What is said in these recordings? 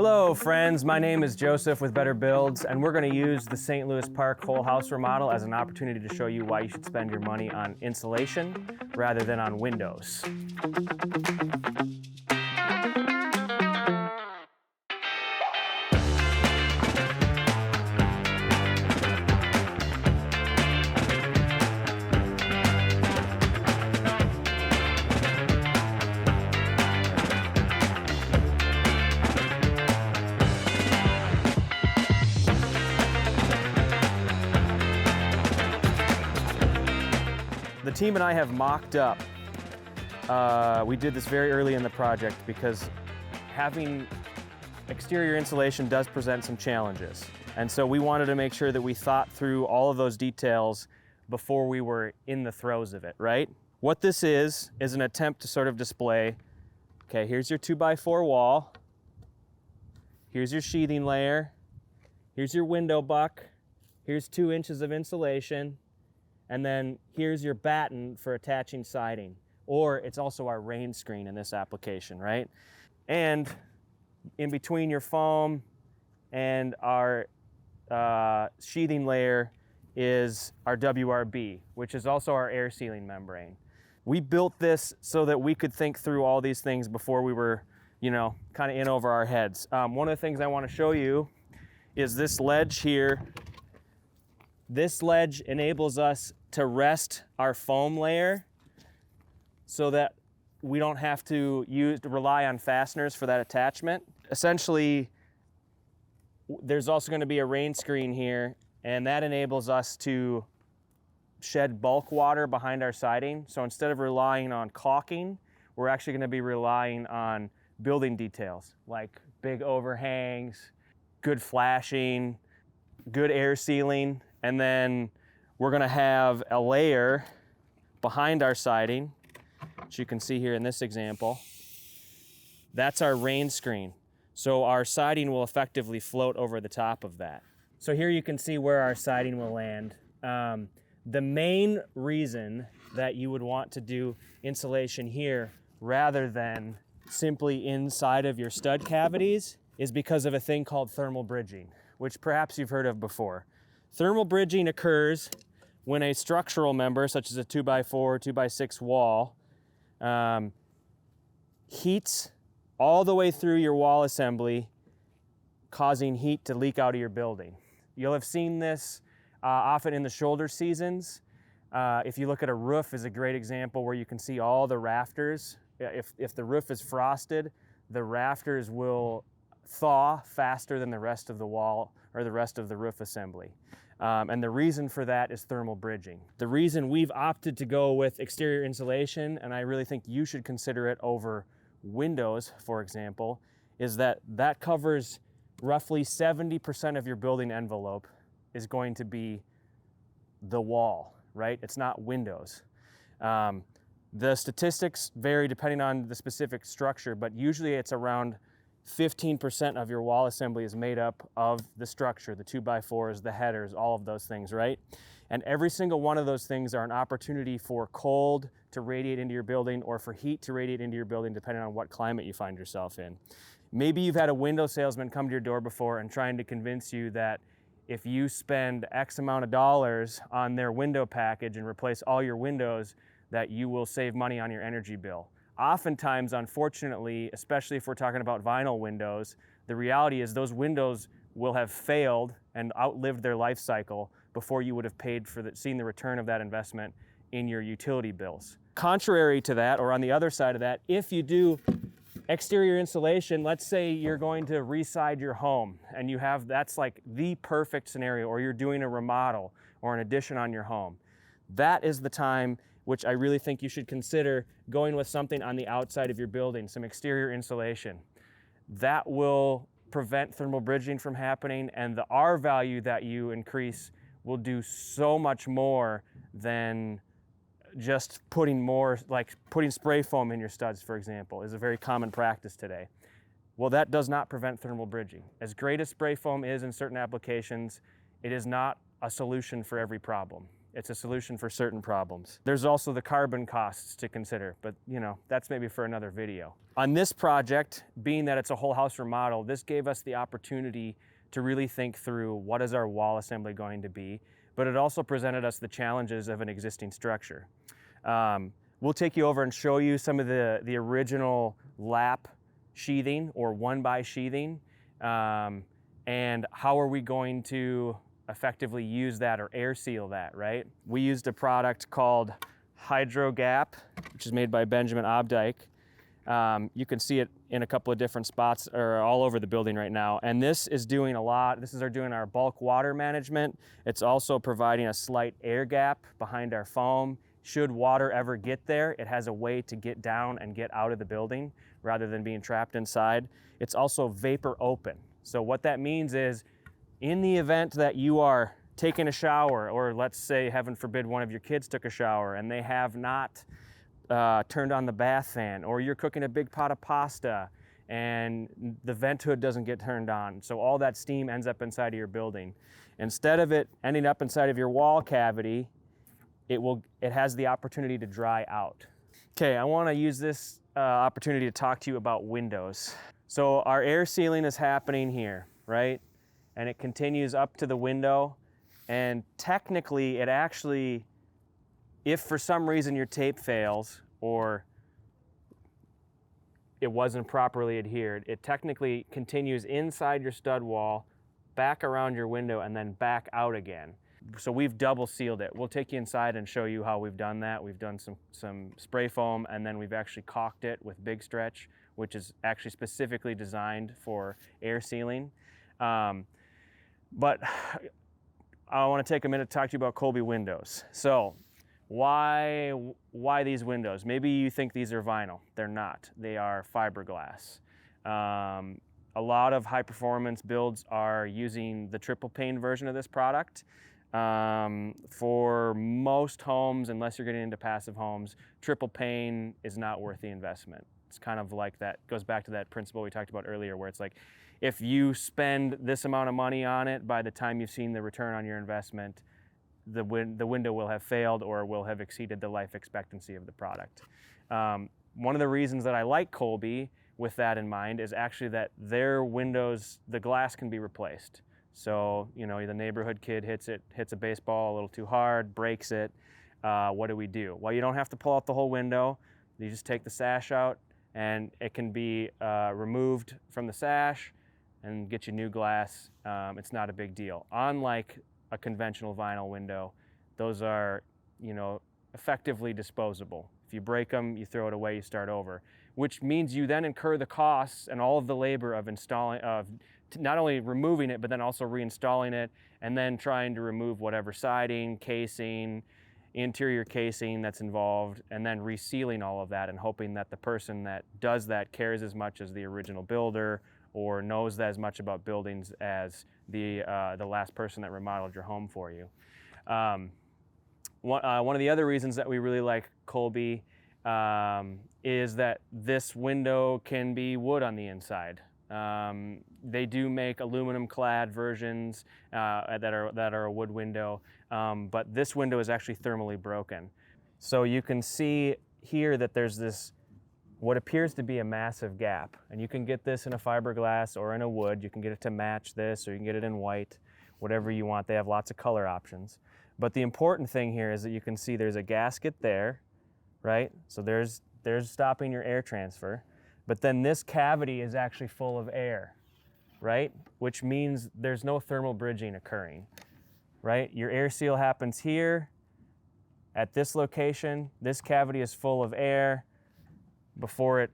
Hello friends, my name is Joseph with Better Builds, and we're going to use the St. Louis Park whole house remodel as an opportunity to show you why you should spend your money on insulation rather than on windows. The team and I have mocked up. We did this very early in the project because having exterior insulation does present some challenges. And so we wanted to make sure that we thought through all of those details before we were in the throes of it, right? What this is an attempt to sort of display, okay, here's your 2x4 wall, here's your sheathing layer, here's your window buck, here's 2 inches of insulation, and then here's your batten for attaching siding, or it's also our rain screen in this application, right? And in between your foam and our sheathing layer is our WRB, which is also our air sealing membrane. We built this so that we could think through all these things before we were, kind of in over our heads. One of the things I want to show you is this ledge here. This ledge enables us to rest our foam layer so that we don't have to rely on fasteners for that attachment. Essentially, there's also going to be a rain screen here, and that enables us to shed bulk water behind our siding. So instead of relying on caulking, we're actually going to be relying on building details like big overhangs, good flashing, good air sealing, and then we're going to have a layer behind our siding, which you can see here in this example. That's our rain screen. So our siding will effectively float over the top of that. So here you can see where our siding will land. The main reason that you would want to do insulation here rather than simply inside of your stud cavities is because of a thing called thermal bridging, which perhaps you've heard of before. Thermal bridging occurs when a structural member, such as a 2x4, 2x6 wall, heats all the way through your wall assembly, causing heat to leak out of your building. You'll have seen this often in the shoulder seasons. If you look at a roof is a great example where you can see all the rafters. If the roof is frosted, the rafters will thaw faster than the rest of the wall or the rest of the roof assembly. And the reason for that is thermal bridging. The reason we've opted to go with exterior insulation, and I really think you should consider it over windows, for example, is that that covers roughly 70% of your building envelope is going to be the wall, right? It's not windows. The statistics vary depending on the specific structure, but usually it's around 15% of your wall assembly is made up of the structure, the 2x4s, the headers, all of those things, right? And every single one of those things are an opportunity for cold to radiate into your building or for heat to radiate into your building, depending on what climate you find yourself in. Maybe you've had a window salesman come to your door before and trying to convince you that if you spend X amount of dollars on their window package and replace all your windows, that you will save money on your energy bill. Oftentimes, unfortunately, especially if we're talking about vinyl windows, the reality is those windows will have failed and outlived their life cycle before you would have seen the return of that investment in your utility bills. Contrary to that, or on the other side of that, if you do exterior insulation, let's say you're going to re-side your home and that's like the perfect scenario, or you're doing a remodel or an addition on your home. That is the time which I really think you should consider going with something on the outside of your building, some exterior insulation. That will prevent thermal bridging from happening, and the R value that you increase will do so much more than just putting spray foam in your studs, for example, is a very common practice today. Well, that does not prevent thermal bridging. As great as spray foam is in certain applications, it is not a solution for every problem. It's a solution for certain problems. There's also the carbon costs to consider, but you know, that's maybe for another video. On this project, being that it's a whole house remodel, this gave us the opportunity to really think through what is our wall assembly going to be, but it also presented us the challenges of an existing structure. We'll take you over and show you some of the original lap sheathing or 1x sheathing, and how are we going to effectively use that or air seal that, right? We used a product called Hydro Gap, which is made by Benjamin Obdike. You can see it in a couple of different spots or all over the building right now. And this is doing a lot. This is doing our bulk water management. It's also providing a slight air gap behind our foam. Should water ever get there, it has a way to get down and get out of the building rather than being trapped inside. It's also vapor open. So what that means is, in the event that you are taking a shower, or let's say, heaven forbid, one of your kids took a shower and they have not turned on the bath fan, or you're cooking a big pot of pasta and the vent hood doesn't get turned on, so all that steam ends up inside of your building. Instead of it ending up inside of your wall cavity, it has the opportunity to dry out. Okay, I want to use this opportunity to talk to you about windows. So our air sealing is happening here, right? And it continues up to the window, and technically it actually, if for some reason your tape fails or it wasn't properly adhered, it technically continues inside your stud wall, back around your window, and then back out again. So we've double sealed it. We'll take you inside and show you how we've done that. We've done some spray foam, and then we've actually caulked it with Big Stretch, which is actually specifically designed for air sealing. But I want to take a minute to talk to you about Colby windows. So why these windows? Maybe you think these are vinyl. They're not. They are fiberglass. A lot of high performance builds are using the triple pane version of this product. For most homes, unless you're getting into passive homes, triple pane is not worth the investment. It's kind of like that, goes back to that principle we talked about earlier, where it's like, if you spend this amount of money on it, by the time you've seen the return on your investment, the window will have failed or will have exceeded the life expectancy of the product. One of the reasons that I like Colby with that in mind is actually that their windows, the glass can be replaced. So, you know, the neighborhood kid hits a baseball a little too hard, breaks it. What do we do? Well, you don't have to pull out the whole window. You just take the sash out, and it can be removed from the sash and get you new glass. It's not a big deal. Unlike a conventional vinyl window, those are, you know, effectively disposable. If you break them, you throw it away, you start over, which means you then incur the costs and all of the labor of installing, not only removing it, but then also reinstalling it, and then trying to remove whatever siding, casing, interior casing that's involved, and then resealing all of that and hoping that the person that does that cares as much as the original builder or knows as much about buildings as the last person that remodeled your home for you. One of the other reasons that we really like Colby is that this window can be wood on the inside. They do make aluminum clad versions that are a wood window, but this window is actually thermally broken. So you can see here that there's this, what appears to be a massive gap, and you can get this in a fiberglass or in a wood. You can get it to match this, or you can get it in white, whatever you want. They have lots of color options. But the important thing here is that you can see there's a gasket there, right? So there's stopping your air transfer. But then this cavity is actually full of air, right? Which means there's no thermal bridging occurring, right? Your air seal happens here. At this location, this cavity is full of air before it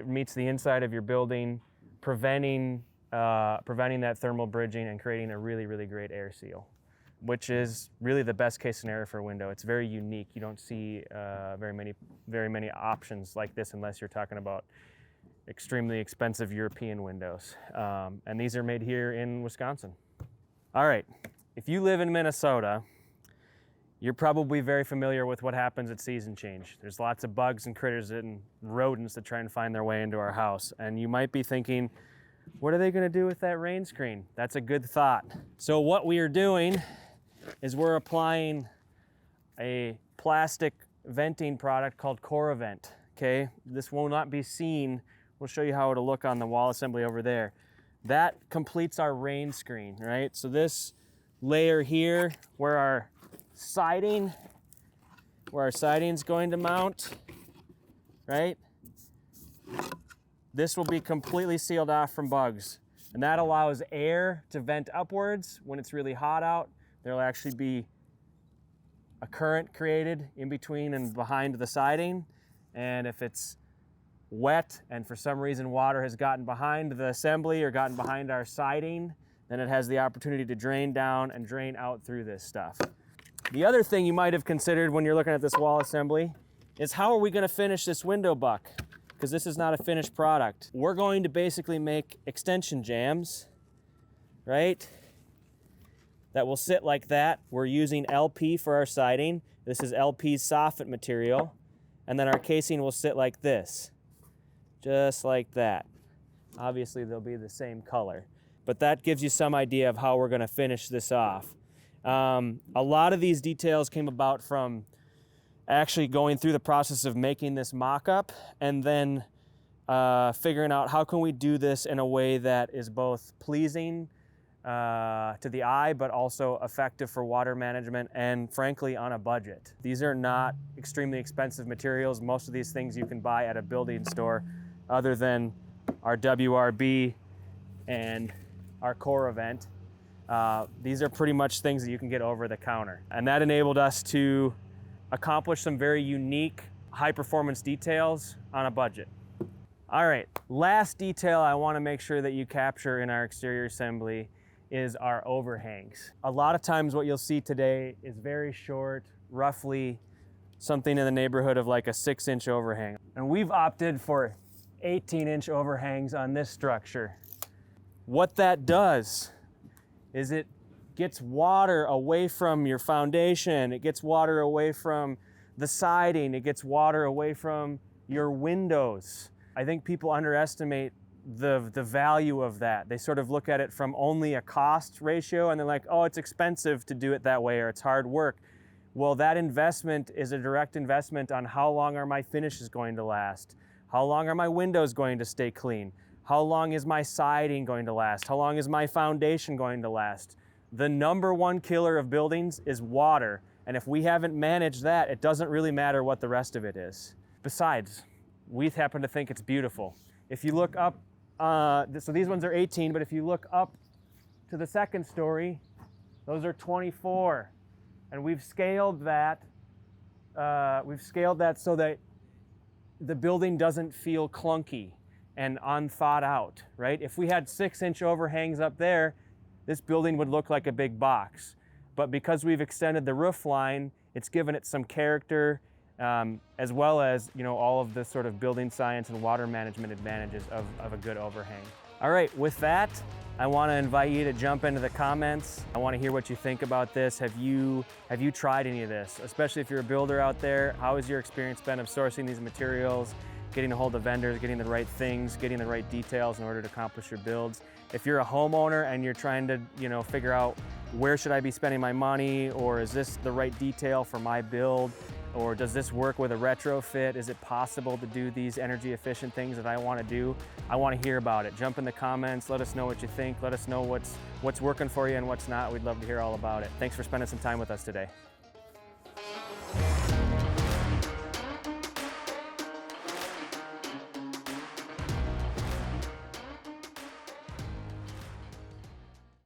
meets the inside of your building, preventing that thermal bridging and creating a really, really great air seal, which is really the best case scenario for a window. It's very unique. You don't see very many options like this unless you're talking about extremely expensive European windows. And these are made here in Wisconsin. All right, if you live in Minnesota, you're probably very familiar with what happens at season change. There's lots of bugs and critters and rodents that try and find their way into our house. And you might be thinking, what are they gonna do with that rain screen? That's a good thought. So what we are doing is we're applying a plastic venting product called CoraVent, okay? This will not be seen. We'll show you how it'll look on the wall assembly over there. That completes our rain screen, right? So this layer here, where our siding's going to mount, right? This will be completely sealed off from bugs. And that allows air to vent upwards when it's really hot out. There'll actually be a current created in between and behind the siding. And if it's wet and for some reason water has gotten behind the assembly or gotten behind our siding, then it has the opportunity to drain down and drain out through this stuff. The other thing you might have considered when you're looking at this wall assembly is how are we going to finish this window buck? Because this is not a finished product. We're going to basically make extension jambs, right? That will sit like that. We're using LP for our siding. This is LP's soffit material. And then our casing will sit like this, just like that. Obviously they'll be the same color, but that gives you some idea of how we're gonna finish this off. A lot of these details came about from actually going through the process of making this mock-up and then figuring out how can we do this in a way that is both pleasing to the eye, but also effective for water management and frankly on a budget. These are not extremely expensive materials. Most of these things you can buy at a building store other than our WRB and our CoraVent. These are pretty much things that you can get over the counter. And that enabled us to accomplish some very unique high performance details on a budget. All right, last detail I want to make sure that you capture in our exterior assembly is our overhangs. A lot of times what you'll see today is very short, roughly something in the neighborhood of like a 6-inch overhang. And we've opted for 18-inch overhangs on this structure. What that does is it gets water away from your foundation, it gets water away from the siding, it gets water away from your windows. I think people underestimate the value of that. They sort of look at it from only a cost ratio and they're like, oh, it's expensive to do it that way or it's hard work. Well, that investment is a direct investment on how long are my finishes going to last? How long are my windows going to stay clean? How long is my siding going to last? How long is my foundation going to last? The number one killer of buildings is water. And if we haven't managed that, it doesn't really matter what the rest of it is. Besides, we happen to think it's beautiful. If you look up, so these ones are 18, but if you look up to the second story, those are 24. And we've scaled that so that the building doesn't feel clunky and unthought out, right? If we had 6-inch overhangs up there, this building would look like a big box. But because we've extended the roof line, it's given it some character, as well as, you know, all of the sort of building science and water management advantages of a good overhang. All right, with that, I want to invite you to jump into the comments. I want to hear what you think about this. Have you tried any of this? Especially if you're a builder out there, how has your experience been of sourcing these materials, getting a hold of vendors, getting the right things, getting the right details in order to accomplish your builds? If you're a homeowner and you're trying to, you know, figure out where should I be spending my money, or is this the right detail for my build, or does this work with a retrofit? Is it possible to do these energy efficient things that I want to do? I want to hear about it. Jump in the comments, let us know what you think, let us know what's working for you and what's not. We'd love to hear all about it. Thanks for spending some time with us today.